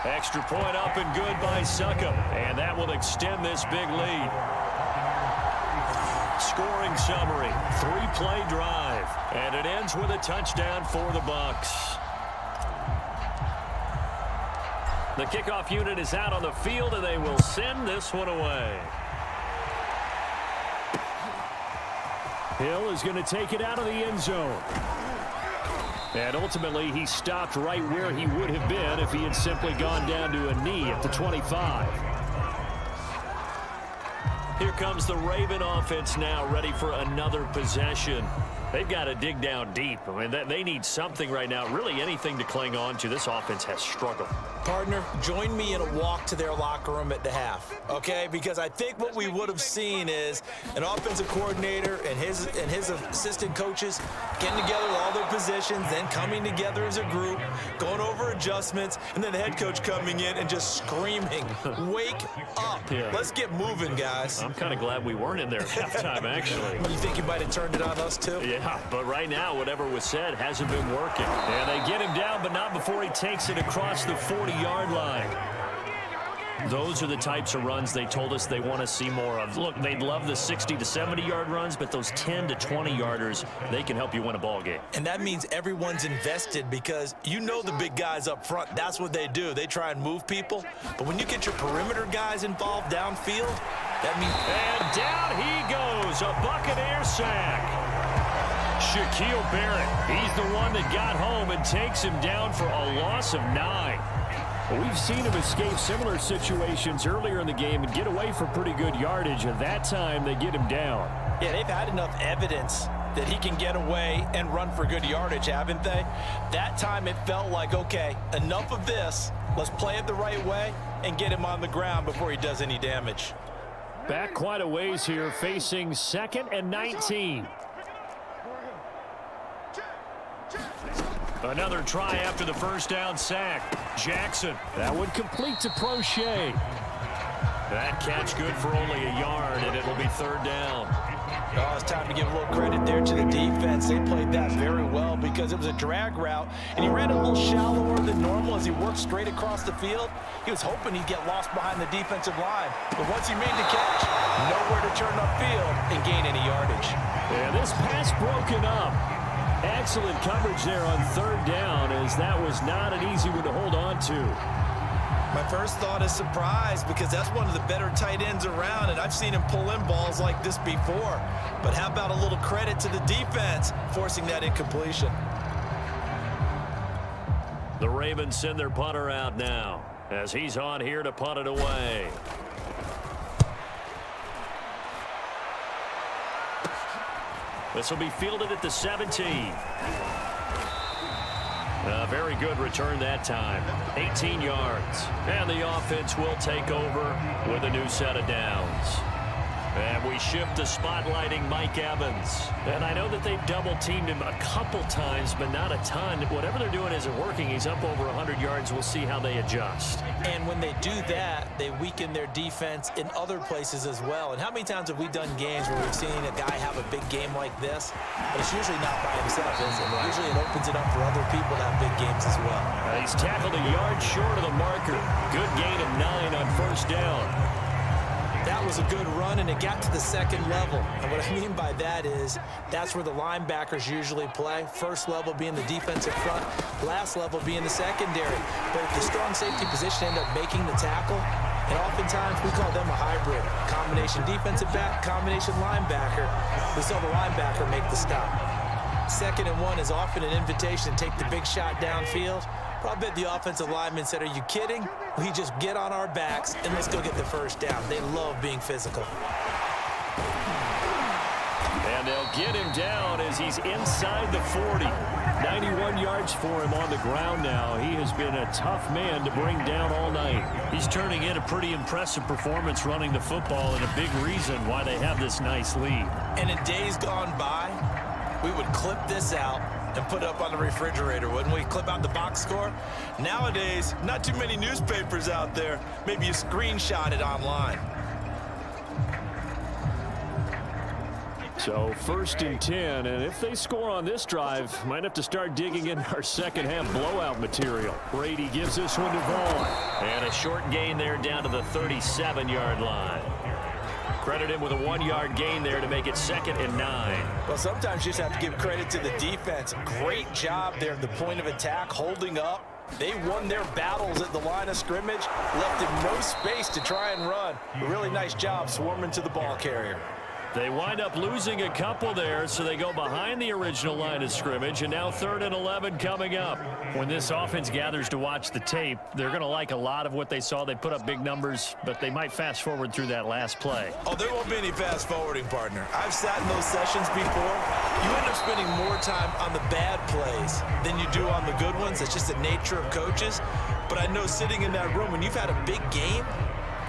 Extra point up and good by Succop. And that will extend this big lead. Scoring summary, 3-play drive, and it ends with a touchdown for the Bucs. The kickoff unit is out on the field, and they will send this one away. Hill is going to take it out of the end zone. And ultimately, he stopped right where he would have been if he had simply gone down to a knee at the 25. Here comes the Raven offense now, ready for another possession. They've got to dig down deep. I mean, they need something right now, really anything to cling on to. This offense has struggled. Partner, join me in a walk to their locker room at the half, okay? Because I think what we would have seen is an offensive coordinator and his assistant coaches getting together with all their positions, then coming together as a group, going over adjustments, and then the head coach coming in and just screaming, wake up. Yeah. Let's get moving, guys. I'm kind of glad we weren't in there at halftime, actually. You think you might have turned it on us, too? Yeah, but right now, whatever was said hasn't been working. And they get him down, but not before he takes it across the 40-yard line. Those are the types of runs they told us they want to see more of. Look, they'd love the 60 to 70-yard runs, but those 10 to 20-yarders, they can help you win a ball game. And that means everyone's invested because the big guys up front, that's what they do. They try and move people. But when you get your perimeter guys involved downfield, that means... And down he goes, a Buccaneer sack. Shaquille Barrett, he's the one that got home and takes him down for a loss of 9. We've seen him escape similar situations earlier in the game and get away for pretty good yardage, and that time they get him down. Yeah, they've had enough evidence that he can get away and run for good yardage, haven't they? That time it felt like, okay, enough of this. Let's play it the right way and get him on the ground before he does any damage. Back quite a ways here, facing 2nd and 19. Another try after the first down sack. Jackson. That would complete to Prochet. That catch good for only a yard, and it'll be 3rd down. Oh, it's time to give a little credit there to the defense. They played that very well because it was a drag route, and he ran a little shallower than normal as he worked straight across the field. He was hoping he'd get lost behind the defensive line. But once he made the catch, nowhere to turn upfield and gain any yardage. Yeah, this pass broken up. Excellent coverage there on 3rd down, as that was not an easy one to hold on to. My first thought is surprise because that's one of the better tight ends around, and I've seen him pull in balls like this before. But how about a little credit to the defense forcing that incompletion? The Ravens send their punter out now as he's on here to punt it away. This will be fielded at the 17. very good return that time. 18 yards. And the offense will take over with a new set of downs. And we shift to spotlighting Mike Evans. And I know that they've double-teamed him a couple times, but not a ton. Whatever they're doing isn't working. He's up over 100 yards. We'll see how they adjust. And when they do that, they weaken their defense in other places as well. And how many times have we done games where we've seen a guy have a big game like this? But it's usually not by himself, is it? Usually it opens it up for other people to have big games as well. He's tackled a yard short of the marker. Good gain of 9 on first down. That was a good run, and it got to the second level. And what I mean by that is that's where the linebackers usually play. First level being the defensive front, last level being the secondary. But if the strong safety position end up making the tackle, and oftentimes we call them a hybrid. Combination defensive back, combination linebacker. We saw the linebacker make the stop. 2nd and 1 is often an invitation to take the big shot downfield. But I bet the offensive lineman said, are you kidding? We just get on our backs and let's go get the first down. They love being physical. And they'll get him down as he's inside the 40. 91 yards for him on the ground now. He has been a tough man to bring down all night. He's turning in a pretty impressive performance running the football, and a big reason why they have this nice lead. And in days gone by, we would clip this out and put it up on the refrigerator, wouldn't we? Clip out the box score. Nowadays, not too many newspapers out there. Maybe you screenshot it online. So 1st and 10, and if they score on this drive, might have to start digging in our second half blowout material. Brady gives this one to Vaughn. And a short gain there down to the 37-yard line. Credit him with a 1-yard gain there to make it 2nd and 9. Well, sometimes you just have to give credit to the defense. Great job there at the point of attack, holding up. They won their battles at the line of scrimmage, left him no space to try and run. A really nice job swarming to the ball carrier. They wind up losing a couple there, so they go behind the original line of scrimmage, and now 3rd and 11 coming up. When this offense gathers to watch the tape, they're going to like a lot of what they saw. They put up big numbers, but they might fast forward through that last play. Oh, there won't be any fast forwarding, partner. I've sat in those sessions before. You end up spending more time on the bad plays than you do on the good ones. It's just the nature of coaches. But I know sitting in that room, when you've had a big game,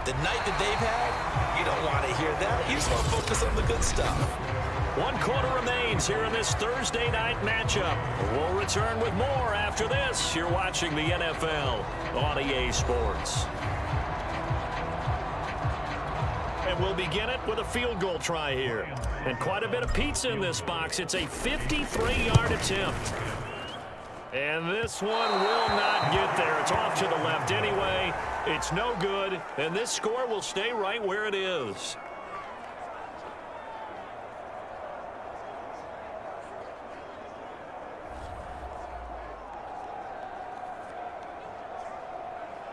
the night that they've had, you don't want to hear that. You just want to focus on the good stuff. 1 quarter remains here in this Thursday night matchup. We'll return with more after this. You're watching the NFL on EA Sports. And we'll begin it with a field goal try here. And quite a bit of pizza in this box. It's a 53-yard attempt. And this one will not get there. It's off to the left anyway. It's no good, and this score will stay right where it is.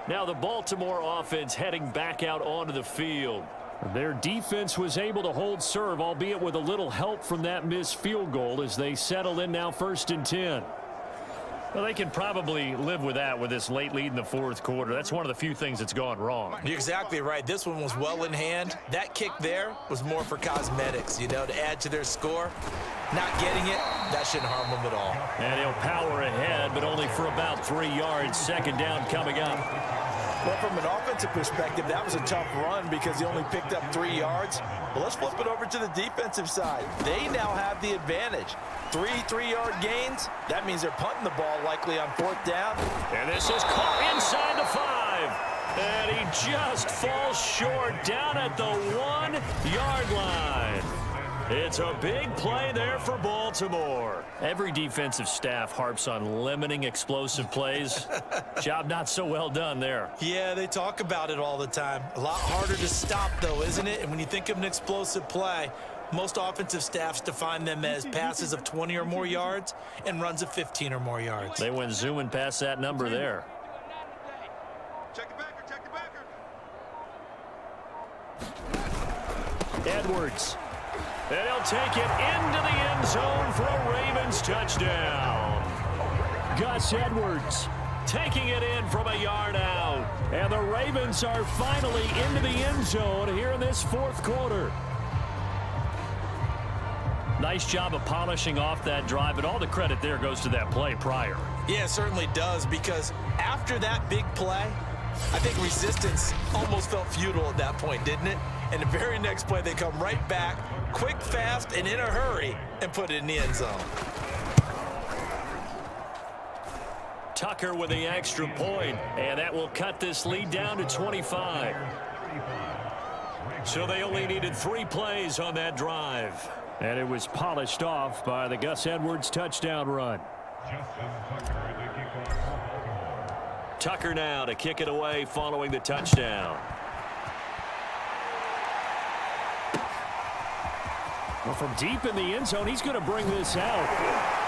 Now the Baltimore offense heading back out onto the field. Their defense was able to hold serve, albeit with a little help from that missed field goal as they settle in now 1st and 10. Well, they can probably live with that with this late lead in the 4th quarter. That's one of the few things that's gone wrong. You're exactly right. This one was well in hand. That kick there was more for cosmetics, you know, to add to their score. Not getting it, that shouldn't harm them at all. And he'll power ahead, but only for about 3 yards. 2nd down coming up. Well, from an offensive perspective, that was a tough run because he only picked up 3 yards. But let's flip it over to the defensive side. They now have the advantage. 3 3-yard gains. That means they're punting the ball likely on 4th down. And this is caught inside the 5. And he just falls short down at the 1-yard line. It's a big play there for Baltimore. Every defensive staff harps on limiting explosive plays. Job not so well done there. Yeah, they talk about it all the time. A lot harder to stop, though, isn't it? And when you think of an explosive play, most offensive staffs define them as passes of 20 or more yards and runs of 15 or more yards. They went zooming past that number there. Check the backer, check the backer. Edwards. And he'll take it into the end zone for a Ravens touchdown. Gus Edwards taking it in from a yard out. And the Ravens are finally into the end zone here in this 4th quarter. Nice job of polishing off that drive, but all the credit there goes to that play prior. Yeah, it certainly does, because after that big play, I think resistance almost felt futile at that point, didn't it? And the very next play, they come right back, quick, fast, and in a hurry, and put it in the end zone. Tucker with the extra point, and that will cut this lead down to 25. So they only needed 3 plays on that drive. And it was polished off by the Gus Edwards touchdown run. Tucker now to kick it away following the touchdown. Well, from deep in the end zone, he's going to bring this out.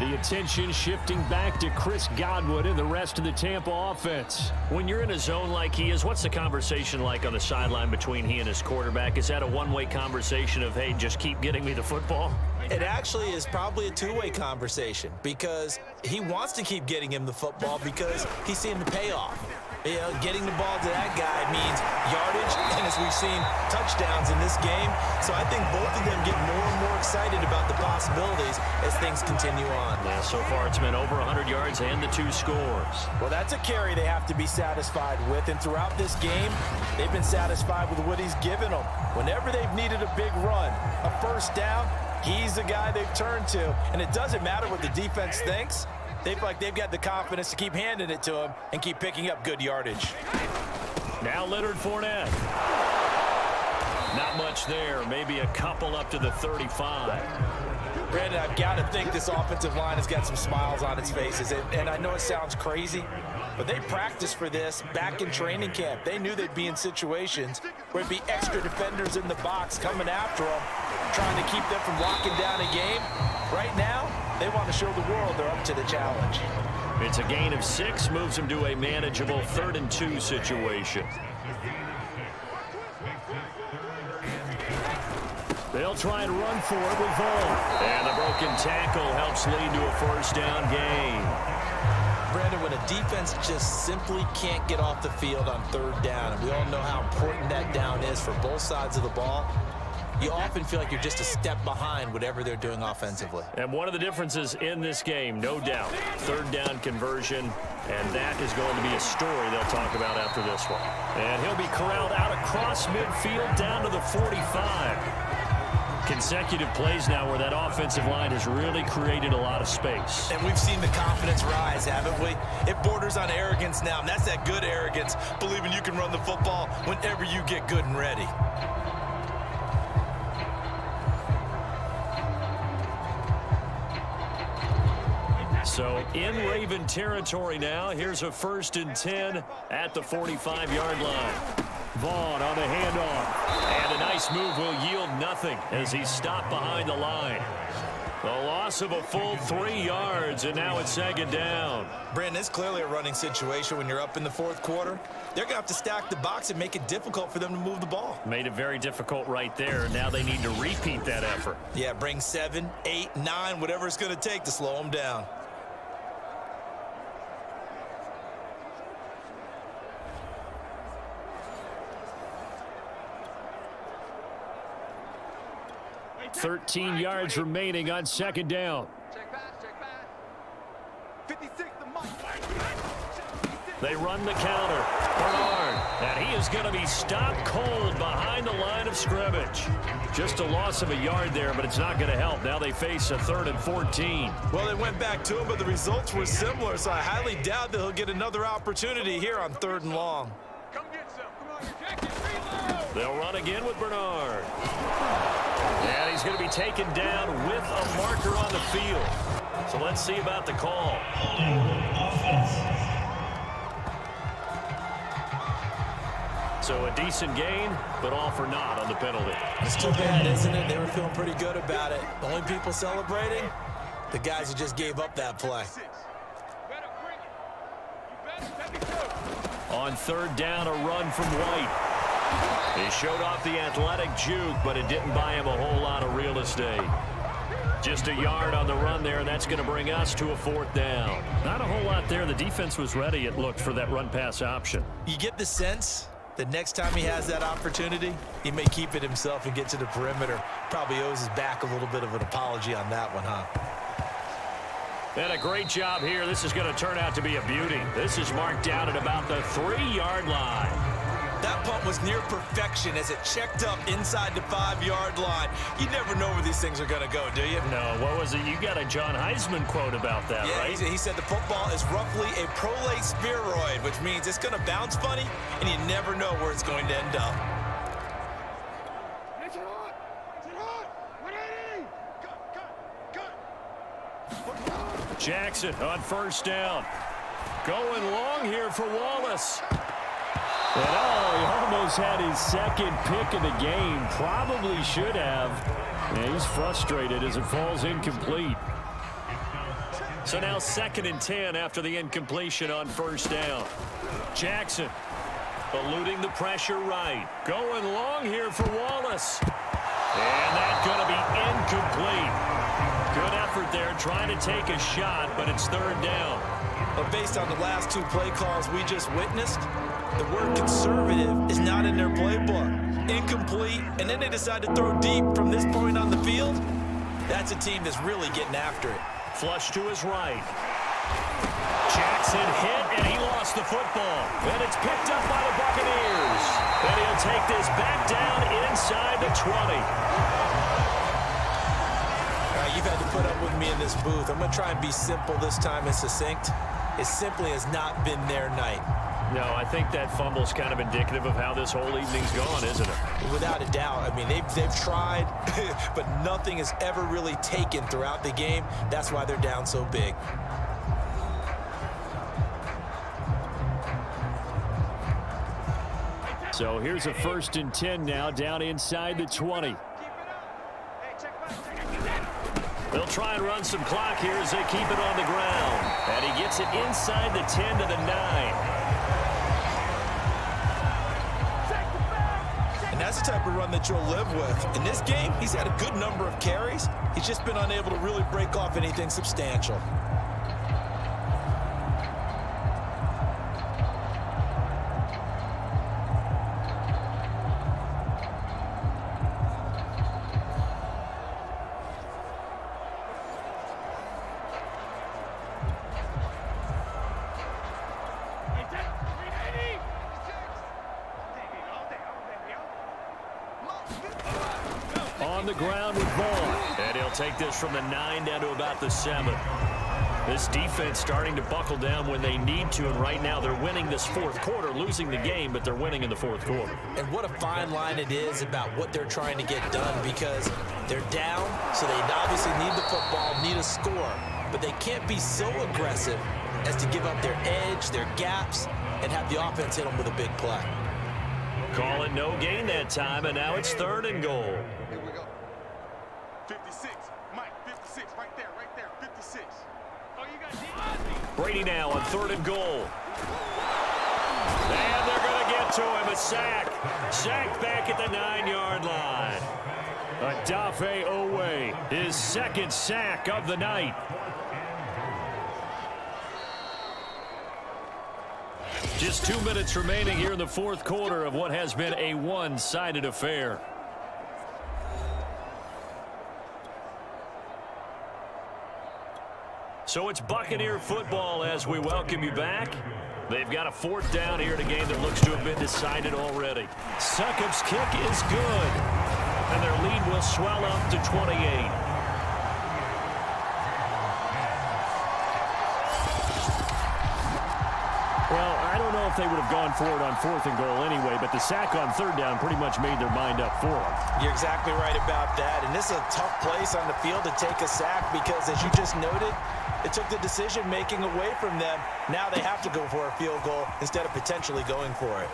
The attention shifting back to Chris Godwin and the rest of the Tampa offense. When you're in a zone like he is, what's the conversation like on the sideline between he and his quarterback? Is that a one-way conversation of, hey, just keep getting me the football? It actually is probably a two-way conversation, because he wants to keep getting him the football because he's seeing the payoff. You know, getting the ball to that guy means yardage, and as we've seen, touchdowns in this game. So I think both of them get more and more excited about the possibilities as things continue on. Yeah, so far it's been over 100 yards and the 2 scores. Well, that's a carry they have to be satisfied with, and throughout this game, they've been satisfied with what he's given them. Whenever they've needed a big run, a first down, he's the guy they've turned to, and it doesn't matter what the defense thinks. They've got the confidence to keep handing it to him and keep picking up good yardage. Now Leonard Fournette. Not much there. Maybe a couple up to the 35. Brandon, I've got to think this offensive line has got some smiles on its faces. And I know it sounds crazy, but they practiced for this back in training camp. They knew they'd be in situations where it'd be extra defenders in the box coming after them, trying to keep them from locking down a game. Right now, they want to show the world they're up to the challenge. It's a gain of 6, moves them to a manageable 3rd and 2 situation. They'll try and run for it with Vaughn. And the broken tackle helps lead to a first down gain. Brandon, when a defense just simply can't get off the field on 3rd down, and we all know how important that down is for both sides of the ball, you often feel like you're just a step behind whatever they're doing offensively. And one of the differences in this game, no doubt, 3rd down conversion, and that is going to be a story they'll talk about after this one. And he'll be corralled out across midfield down to the 45. Consecutive plays now where that offensive line has really created a lot of space. And we've seen the confidence rise, haven't we? It borders on arrogance now, and that's that good arrogance, believing you can run the football whenever you get good and ready. So in Raven territory now. Here's a 1st and 10 at the 45-yard line. Vaughn on the handoff. And a nice move will yield nothing as he's stopped behind the line. The loss of a full 3 yards, and now it's 2nd down. Brandon, it's clearly a running situation when you're up in the 4th quarter. They're going to have to stack the box and make it difficult for them to move the ball. Made it very difficult right there. Now they need to repeat that effort. Yeah, bring 7, 8, 9, whatever it's going to take to slow them down. $13 yards remaining on 2nd down. Check back. 56, the mic. They run the counter. Bernard. And he is going to be stopped cold behind the line of scrimmage. Just a loss of a yard there, but it's not going to help. Now they face a 3rd and 14. Well, they went back to him, but the results were similar, so I highly doubt that he'll get another opportunity here on 3rd and long. Come get some. Come on, your jacket. Reload. They'll run again with Bernard. And he's going to be taken down with a marker on the field. So let's see about the call. So a decent gain, but all for naught on the penalty. It's too bad, isn't it? They were feeling pretty good about it. The only people celebrating, the guys who just gave up that play. Better bring it. You better. Let me go. On 3rd down, a run from White. He showed off the athletic juke, but it didn't buy him a whole lot of real estate. Just a yard on the run there. That's going to bring us to a 4th down. Not a whole lot there. The defense was ready, it looked, for that run-pass option. You get the sense the next time he has that opportunity, he may keep it himself and get to the perimeter. Probably owes his back a little bit of an apology on that one, huh? And a great job here. This is going to turn out to be a beauty. This is marked down at about the 3-yard line. That punt was near perfection as it checked up inside the 5-yard line. You never know where these things are going to go, do you? No, what was it? You got a John Heisman quote about that, right? He said the football is roughly a prolate spheroid, which means it's going to bounce funny, and you never know where it's going to end up. It's hot! It's hot! 180! Cut! Jackson on 1st down. Going long here for Wallace. And he almost had his 2nd pick of the game. Probably should have. Yeah, he's frustrated as it falls incomplete. So now 2nd and 10 after the incompletion on 1st down. Jackson eluding the pressure right. Going long here for Wallace. And that's going to be incomplete. Good effort there trying to take a shot, but it's 3rd down. But based on the last 2 play calls we just witnessed, the word conservative is not in their playbook. Incomplete, and then they decide to throw deep from this point on the field. That's a team that's really getting after it. Flush to his right. Jackson hit, and he lost the football. And it's picked up by the Buccaneers. And he'll take this back down inside the 20. You've had to put up with me in this booth. I'm going to try and be simple this time and succinct. It simply has not been their night. No, I think that fumble's kind of indicative of how this whole evening's gone, isn't it? Without a doubt. I mean, they've tried, but nothing is ever really taken throughout the game. That's why they're down so big. So here's a 1st and 10 now down inside the 20. They'll try and run some clock here as they keep it on the ground. And he gets it inside the 10 to the 9. And that's the type of run that you'll live with. In this game, he's had a good number of carries. He's just been unable to really break off anything substantial. On the ground with Vaughn. And he'll take this from the 9 down to about the 7. This defense starting to buckle down when they need to, and right now they're winning this 4th quarter, losing the game, but they're winning in the 4th quarter. And what a fine line it is about what they're trying to get done, because they're down, so they obviously need the football, need a score, but they can't be so aggressive as to give up their edge, their gaps, and have the offense hit them with a big play. Call it no gain that time, and now it's 3rd and goal. Here we go. 56. Mike, 56. Right there, 56. Oh, you got deep. Brady now on 3rd and goal. And they're going to get to him. A sack. Sacked back at the 9-yard line. Adafe Owe, his 2nd sack of the night. Just 2 minutes remaining here in the 4th quarter of what has been a one-sided affair. So it's Buccaneer football as we welcome you back. They've got a 4th down here in a game that looks to have been decided already. Succop's kick is good, and their lead will swell up to 28. Well, I don't know if they would have gone for it on 4th and goal anyway, but the sack on 3rd down pretty much made their mind up for them. You're exactly right about that, and this is a tough place on the field to take a sack because, as you just noted, it took the decision-making away from them. Now they have to go for a field goal instead of potentially going for it.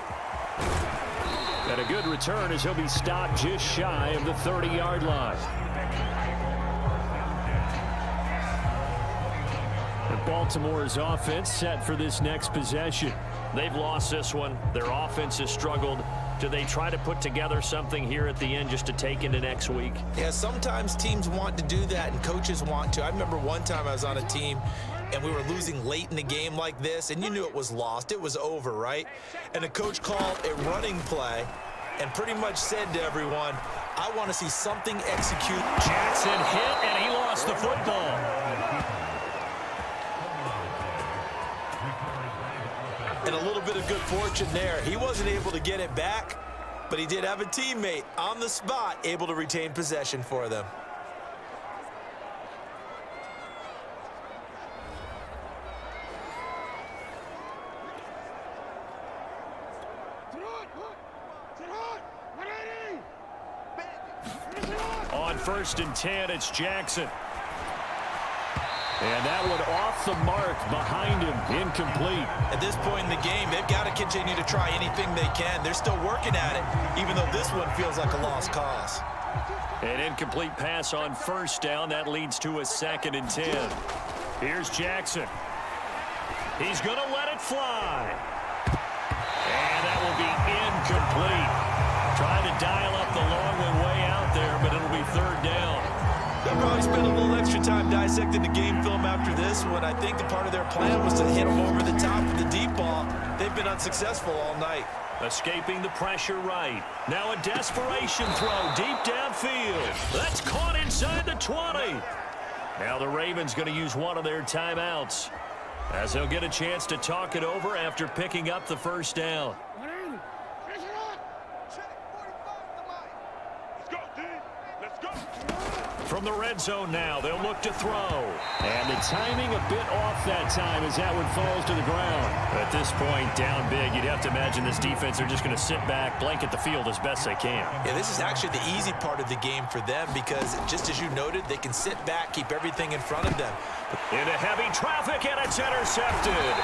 And a good return as he'll be stopped just shy of the 30-yard line. Baltimore's offense set for this next possession. They've lost this one. Their offense has struggled. Do they try to put together something here at the end just to take into next week? Yeah, sometimes teams want to do that and coaches want to. I remember one time I was on a team and we were losing late in the game like this, and you knew it was lost. It was over, right? And the coach called a running play and pretty much said to everyone, I want to see something execute. Jackson hit, and he lost the football. And a little bit of good fortune there. He wasn't able to get it back, but he did have a teammate on the spot able to retain possession for them. On 1st and 10, it's Jackson. And that one off the mark behind him, incomplete. At this point in the game, they've got to continue to try anything they can. They're still working at it, even though this one feels like a lost cause. An incomplete pass on 1st down. That leads to a 2nd and 10. Here's Jackson. He's going to let it fly. And that will be incomplete. Trying to dial up the long one way out there, but it'll be 3rd down. They'll probably spend a little extra time dissecting the game film after this one. I think the part of their plan was to hit them over the top with the deep ball. They've been unsuccessful all night. Escaping the pressure right. Now a desperation throw deep downfield. That's caught inside the 20. Now the Ravens going to use one of their timeouts, as they'll get a chance to talk it over after picking up the 1st down. From the red zone now, they'll look to throw. And the timing a bit off that time as that one falls to the ground. At this point, down big, you'd have to imagine this defense are just going to sit back, blanket the field as best they can. Yeah, this is actually the easy part of the game for them because, just as you noted, they can sit back, keep everything in front of them. Into heavy traffic, and it's intercepted.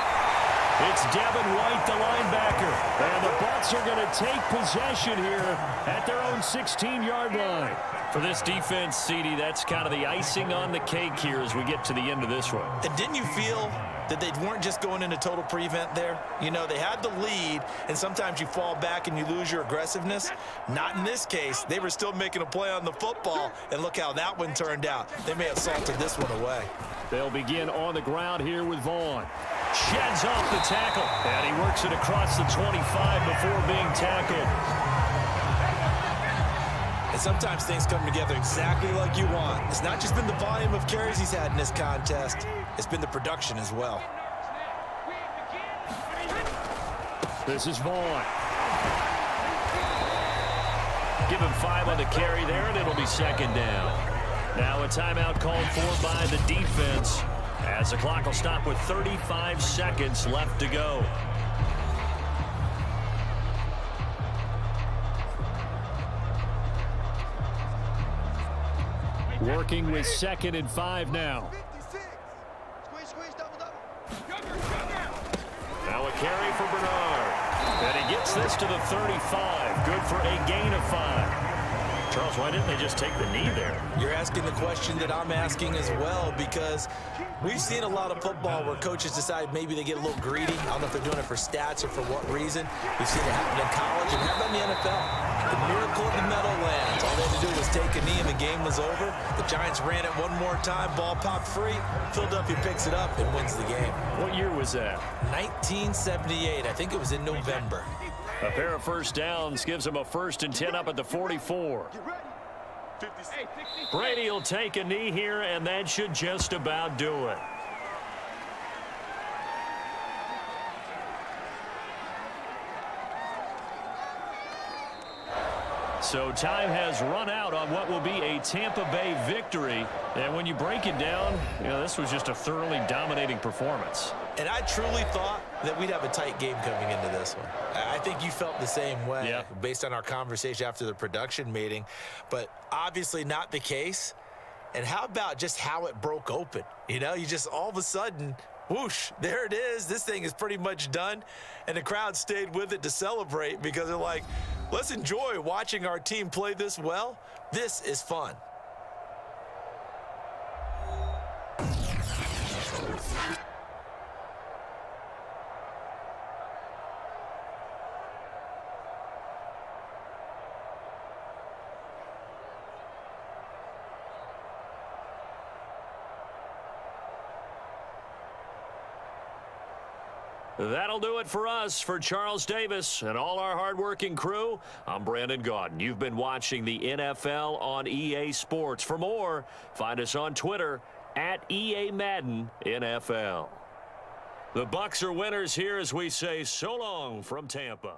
It's Devin White, the linebacker. And the Bucs are going to take possession here at their own 16-yard line. For this defense, CD, that's kind of the icing on the cake here as we get to the end of this one. And didn't you feel that they weren't just going into total prevent there? You know, they had the lead, and sometimes you fall back and you lose your aggressiveness. Not in this case. They were still making a play on the football, and look how that one turned out. They may have salted this one away. They'll begin on the ground here with Vaughn. Sheds off the tackle, and he works it across the 25 before being tackled. And sometimes things come together exactly like you want. It's not just been the volume of carries he's had in this contest. It's been the production as well. This is Vaughn. Give him 5 on the carry there, and it'll be 2nd down. Now a timeout called for by the defense, as the clock will stop with 35 seconds left to go. Working with 2nd and 5 now. Now a carry for Bernard. And he gets this to the 35. Good for a gain of 5. Charles, why didn't they just take the knee there? You're asking the question that I'm asking as well, because we've seen a lot of football where coaches decide maybe they get a little greedy. I don't know if they're doing it for stats or for what reason. We've seen it happen in college and how about in the NFL? The miracle of the Meadowlands. All they had to do was take a knee and the game was over. The Giants ran it one more time. Ball popped free. Philadelphia picks it up and wins the game. What year was that? 1978. I think it was in November. A pair of 1st downs gives them a 1st and 10 up at the 44. Brady will take a knee here, and that should just about do it. So time has run out on what will be a Tampa Bay victory. And when you break it down, you know, this was just a thoroughly dominating performance. And I truly thought that we'd have a tight game coming into this one. I think you felt the same way based on our conversation after the production meeting, but obviously not the case. And how about just how it broke open? You know, you just all of a sudden, whoosh, there it is. This thing is pretty much done. And the crowd stayed with it to celebrate because they're like, let's enjoy watching our team play this well. This is fun. That'll do it for us. For Charles Davis and all our hardworking crew, I'm Brandon Gaudin. You've been watching the NFL on EA Sports. For more, find us on Twitter at EA Madden NFL. The Bucs are winners here as we say so long from Tampa.